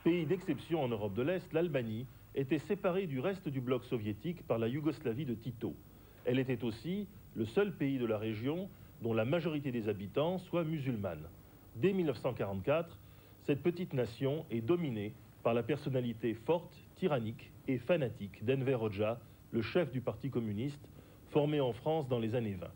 Pays d'exception en Europe de l'Est, l'Albanie était séparée du reste du bloc soviétique par la Yougoslavie de Tito. Elle était aussi le seul pays de la région dont la majorité des habitants soit musulmane. Dès 1944, cette petite nation est dominée par la personnalité forte, tyrannique et fanatique d'Enver Hoxha, le chef du Parti communiste, formé en France dans les années 20.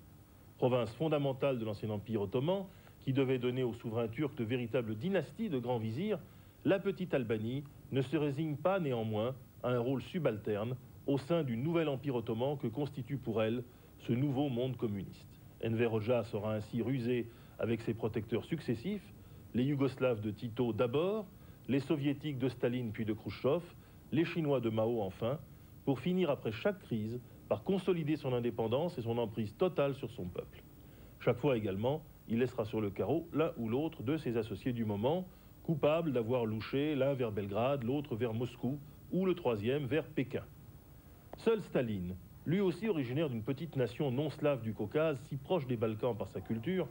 Province fondamentale de l'ancien empire ottoman, qui devait donner aux souverains turcs de véritables dynasties de grands vizirs, la petite Albanie ne se résigne pas néanmoins à un rôle subalterne au sein du nouvel empire ottoman que constitue pour elle ce nouveau monde communiste. Enver Hoxha sera ainsi rusé avec ses protecteurs successifs, les Yougoslaves de Tito d'abord, les Soviétiques de Staline puis de Khrouchtchev, les Chinois de Mao enfin, pour finir après chaque crise par consolider son indépendance et son emprise totale sur son peuple. Chaque fois également, il laissera sur le carreau l'un ou l'autre de ses associés du moment, coupables d'avoir louché l'un vers Belgrade, l'autre vers Moscou, ou le troisième vers Pékin. Seul Staline, lui aussi originaire d'une petite nation non slave du Caucase, si proche des Balkans par sa culture,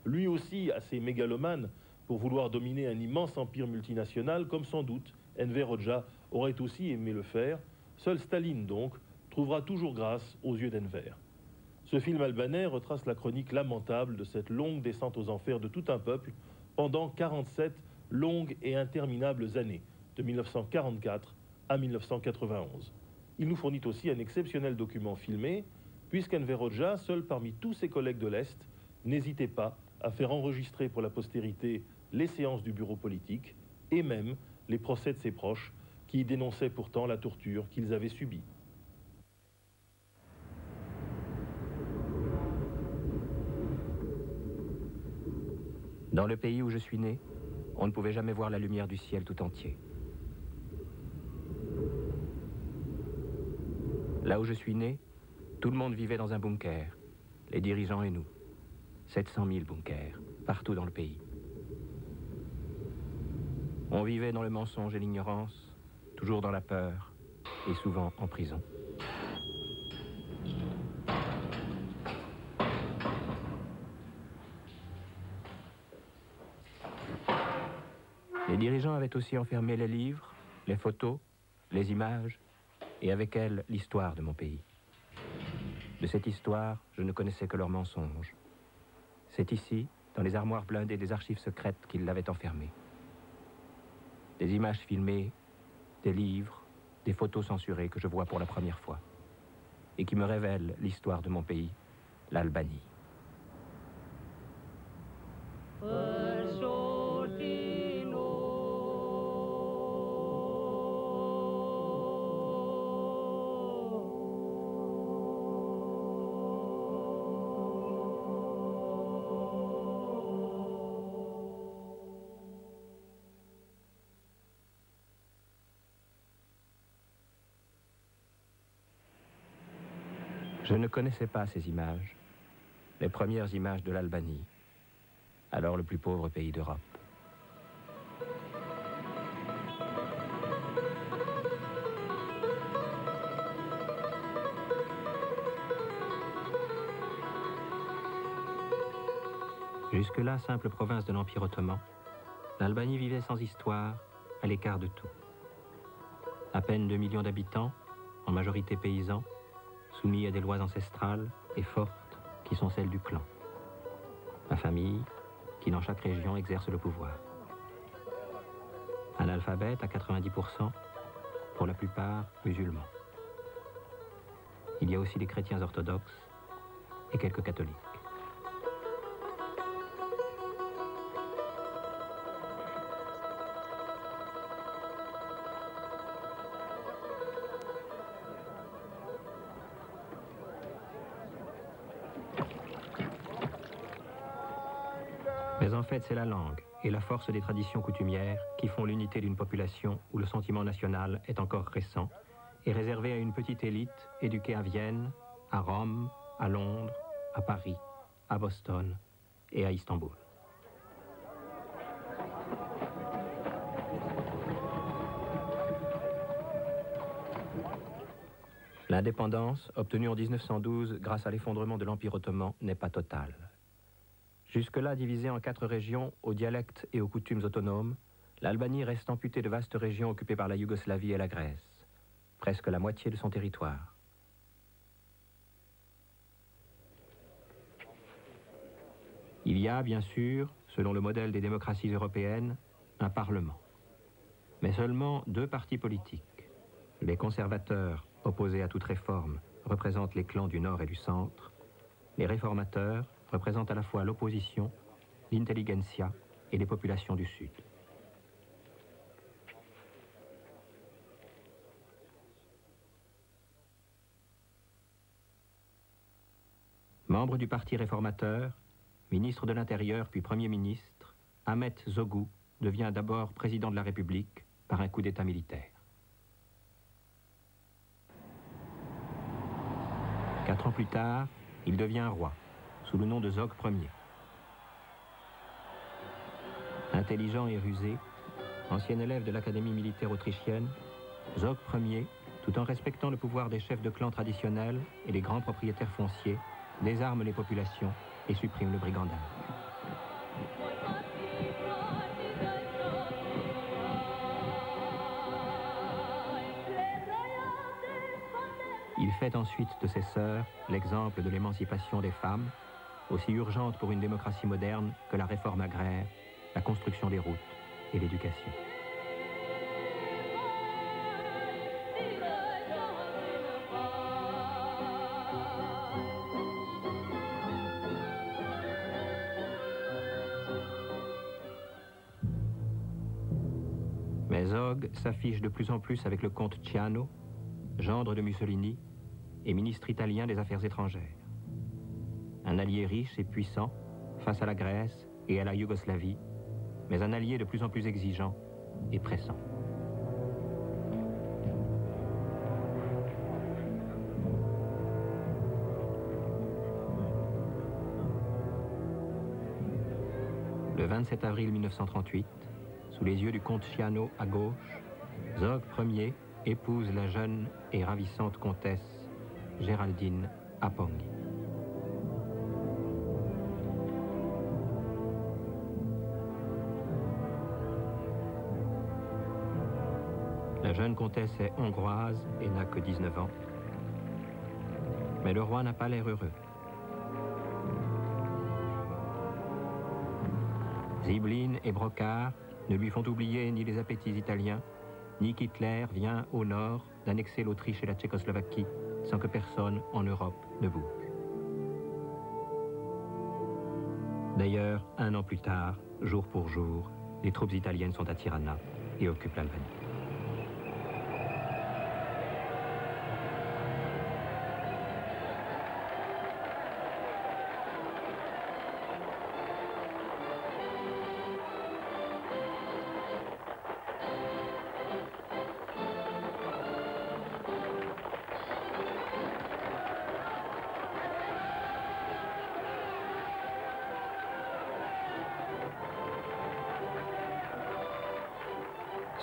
lui aussi assez mégalomane pour vouloir dominer un immense empire multinational, comme sans doute Enver Hoxha aurait aussi aimé le faire, seul Staline donc trouvera toujours grâce aux yeux d'Enver. Ce film albanais retrace la chronique lamentable de cette longue descente aux enfers de tout un peuple pendant 47 longues et interminables années, de 1944 à 1991. Il nous fournit aussi un exceptionnel document filmé, puisqu'Enver Hoxha, seul parmi tous ses collègues de l'Est, n'hésitait pas à faire enregistrer pour la postérité les séances du bureau politique et même les procès de ses proches qui y dénonçaient pourtant la torture qu'ils avaient subie. Dans le pays où je suis né, on ne pouvait jamais voir la lumière du ciel tout entier. Là où je suis né, tout le monde vivait dans un bunker, les dirigeants et nous. 700 000 bunkers, partout dans le pays. On vivait dans le mensonge et l'ignorance, toujours dans la peur et souvent en prison. Les dirigeants avaient aussi enfermé les livres, les photos, les images, et avec elles l'histoire de mon pays. De cette histoire, je ne connaissais que leurs mensonges. C'est ici, dans les armoires blindées des archives secrètes, qu'ils l'avaient enfermé. Des images filmées, des livres, des photos censurées que je vois pour la première fois, et qui me révèlent l'histoire de mon pays, l'Albanie. Je ne connaissais pas ces images, les premières images de l'Albanie, alors le plus pauvre pays d'Europe. Jusque-là, simple province de l'Empire ottoman, l'Albanie vivait sans histoire, à l'écart de tout. À peine 2 millions d'habitants, en majorité paysans, soumis à des lois ancestrales et fortes qui sont celles du clan. La famille qui dans chaque région exerce le pouvoir. Analphabètes à 90%, pour la plupart musulmans. Il y a aussi des chrétiens orthodoxes et quelques catholiques. Mais en fait, c'est la langue et la force des traditions coutumières qui font l'unité d'une population où le sentiment national est encore récent et réservé à une petite élite éduquée à Vienne, à Rome, à Londres, à Paris, à Boston et à Istanbul. L'indépendance, obtenue en 1912 grâce à l'effondrement de l'Empire ottoman, n'est pas totale. Jusque-là divisée en 4 régions aux dialectes et aux coutumes autonomes, l'Albanie reste amputée de vastes régions occupées par la Yougoslavie et la Grèce, presque la moitié de son territoire. Il y a, bien sûr, selon le modèle des démocraties européennes, un parlement. Mais seulement 2 partis politiques. Les conservateurs, opposés à toute réforme, représentent les clans du Nord et du Centre. Les réformateurs représentent à la fois l'opposition, l'intelligentsia et les populations du Sud. Membre du Parti réformateur, ministre de l'Intérieur puis Premier ministre, Ahmet Zogu devient d'abord président de la République par un coup d'État militaire. 4 ans plus tard, il devient roi, sous le nom de Zog Ier. Intelligent et rusé, ancien élève de l'Académie militaire autrichienne, Zog Ier, tout en respectant le pouvoir des chefs de clan traditionnels et des grands propriétaires fonciers, désarme les populations et supprime le brigandage. Il fait ensuite de ses sœurs l'exemple de l'émancipation des femmes, aussi urgente pour une démocratie moderne que la réforme agraire, la construction des routes et l'éducation. Mais Zog s'affiche de plus en plus avec le comte Ciano, gendre de Mussolini et ministre italien des Affaires étrangères. Un allié riche et puissant face à la Grèce et à la Yougoslavie, mais un allié de plus en plus exigeant et pressant. Le 27 avril 1938, sous les yeux du comte Ciano à gauche, Zog Ier épouse la jeune et ravissante comtesse Géraldine Appongi. La jeune comtesse est hongroise et n'a que 19 ans. Mais le roi n'a pas l'air heureux. Ziblin et Brocard ne lui font oublier ni les appétits italiens, ni qu'Hitler vient au nord d'annexer l'Autriche et la Tchécoslovaquie sans que personne en Europe ne bouge. D'ailleurs, 1 an plus tard, jour pour jour, les troupes italiennes sont à Tirana et occupent l'Albanie.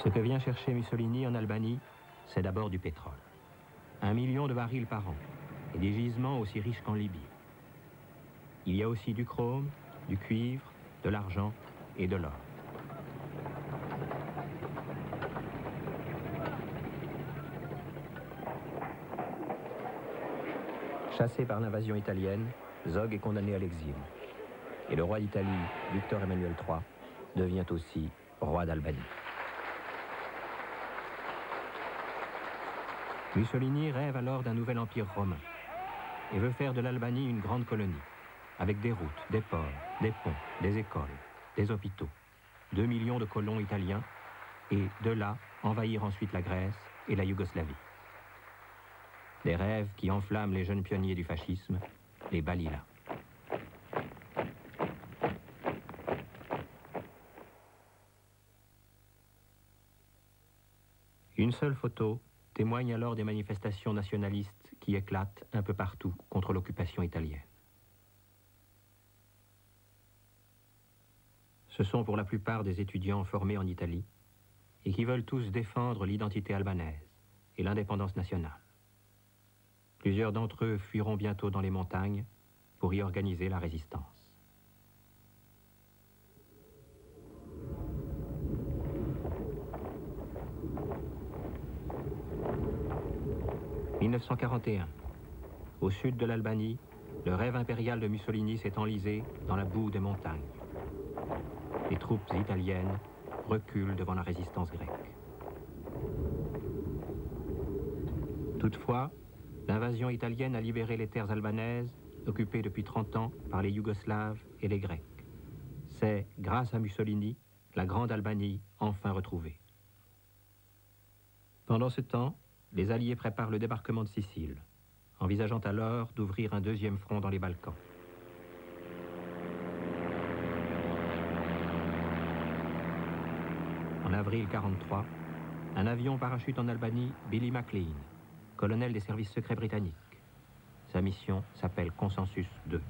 Ce que vient chercher Mussolini en Albanie, c'est d'abord du pétrole. 1 million de barils par an, et des gisements aussi riches qu'en Libye. Il y a aussi du chrome, du cuivre, de l'argent et de l'or. Chassé par l'invasion italienne, Zog est condamné à l'exil. Et le roi d'Italie, Victor Emmanuel III, devient aussi roi d'Albanie. Mussolini rêve alors d'un nouvel empire romain et veut faire de l'Albanie une grande colonie, avec des routes, des ports, des ponts, des écoles, des hôpitaux, 2 millions de colons italiens et, de là, envahir ensuite la Grèce et la Yougoslavie. Des rêves qui enflamment les jeunes pionniers du fascisme, les Balila. Une seule photo témoigne alors des manifestations nationalistes qui éclatent un peu partout contre l'occupation italienne. Ce sont pour la plupart des étudiants formés en Italie et qui veulent tous défendre l'identité albanaise et l'indépendance nationale. Plusieurs d'entre eux fuiront bientôt dans les montagnes pour y organiser la résistance. 1941. Au sud de l'Albanie, le rêve impérial de Mussolini s'est enlisé dans la boue des montagnes. Les troupes italiennes reculent devant la résistance grecque. Toutefois, l'invasion italienne a libéré les terres albanaises, occupées depuis 30 ans par les Yougoslaves et les Grecs. C'est, grâce à Mussolini, la Grande Albanie enfin retrouvée. Pendant ce temps, les Alliés préparent le débarquement de Sicile, envisageant alors d'ouvrir un deuxième front dans les Balkans. En avril 1943, un avion parachute en Albanie Billy McLean, colonel des services secrets britanniques. Sa mission s'appelle Consensus 2.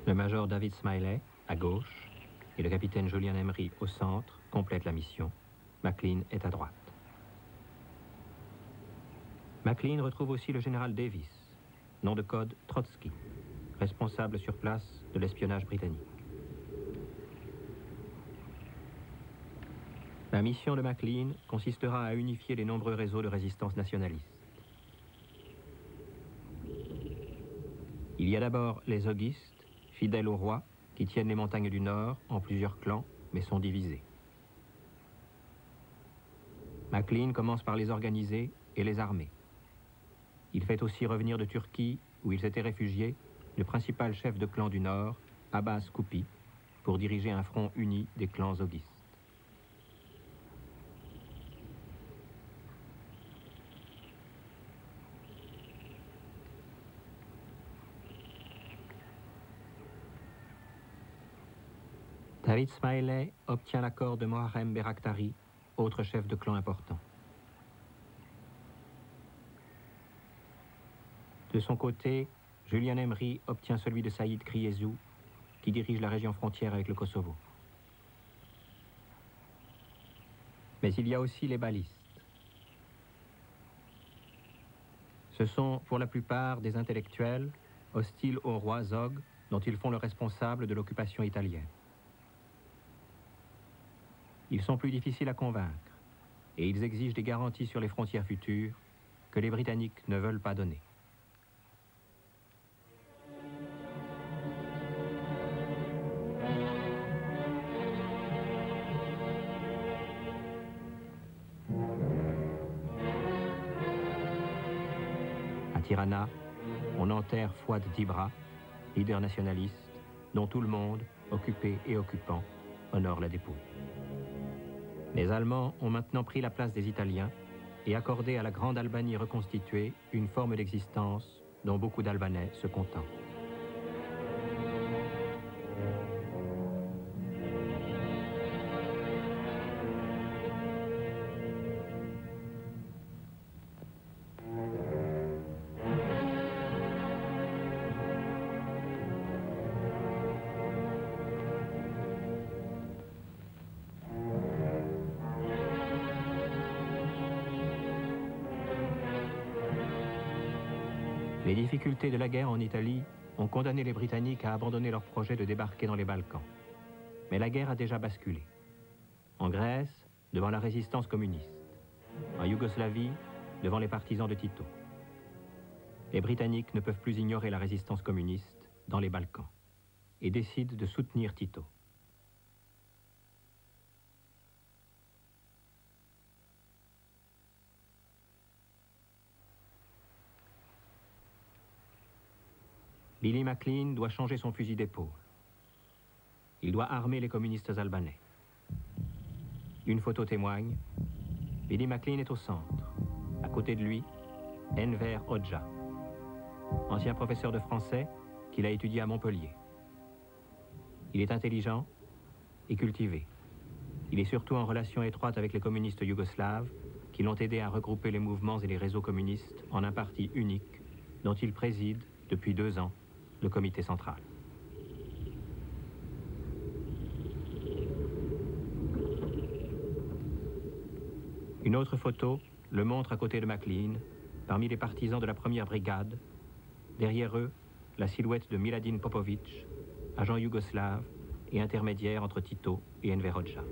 Le major David Smiley, à gauche, et le capitaine Julian Emery au centre complètent la mission. McLean est à droite. McLean retrouve aussi le général Davis, nom de code Trotsky, responsable sur place de l'espionnage britannique. La mission de McLean consistera à unifier les nombreux réseaux de résistance nationaliste. Il y a d'abord les Ogistes, fidèles au roi, qui tiennent les montagnes du Nord en plusieurs clans, mais sont divisés. McLean commence par les organiser et les armer. Il fait aussi revenir de Turquie, où il s'était réfugié, le principal chef de clan du Nord, Abbas Koupi, pour diriger un front uni des clans Ogistes. David Smiley obtient l'accord de Moharrem Berakhtari, autre chef de clan important. De son côté, Julian Emery obtient celui de Saïd Kriezou, qui dirige la région frontière avec le Kosovo. Mais il y a aussi les balistes. Ce sont pour la plupart des intellectuels hostiles au roi Zog, dont ils font le responsable de l'occupation italienne. Ils sont plus difficiles à convaincre et ils exigent des garanties sur les frontières futures que les Britanniques ne veulent pas donner. À Tirana, on enterre Fouad Dibra, leader nationaliste, dont tout le monde, occupé et occupant, honore la dépouille. Les Allemands ont maintenant pris la place des Italiens et accordé à la Grande Albanie reconstituée une forme d'existence dont beaucoup d'Albanais se contentent. Les difficultés de la guerre en Italie ont condamné les Britanniques à abandonner leur projet de débarquer dans les Balkans. Mais la guerre a déjà basculé. En Grèce, devant la résistance communiste. En Yougoslavie, devant les partisans de Tito. Les Britanniques ne peuvent plus ignorer la résistance communiste dans les Balkans et décident de soutenir Tito. Billy McLean doit changer son fusil d'épaule. Il doit armer les communistes albanais. Une photo témoigne. Billy McLean est au centre. À côté de lui, Enver Hoxha, ancien professeur de français qu'il a étudié à Montpellier. Il est intelligent et cultivé. Il est surtout en relation étroite avec les communistes yougoslaves qui l'ont aidé à regrouper les mouvements et les réseaux communistes en un parti unique dont il préside, depuis 2 ans, le comité central. Une autre photo le montre à côté de McLean, parmi les partisans de la première brigade. Derrière eux, la silhouette de Miladin Popovic, agent yougoslave et intermédiaire entre Tito et Enver Hoxha.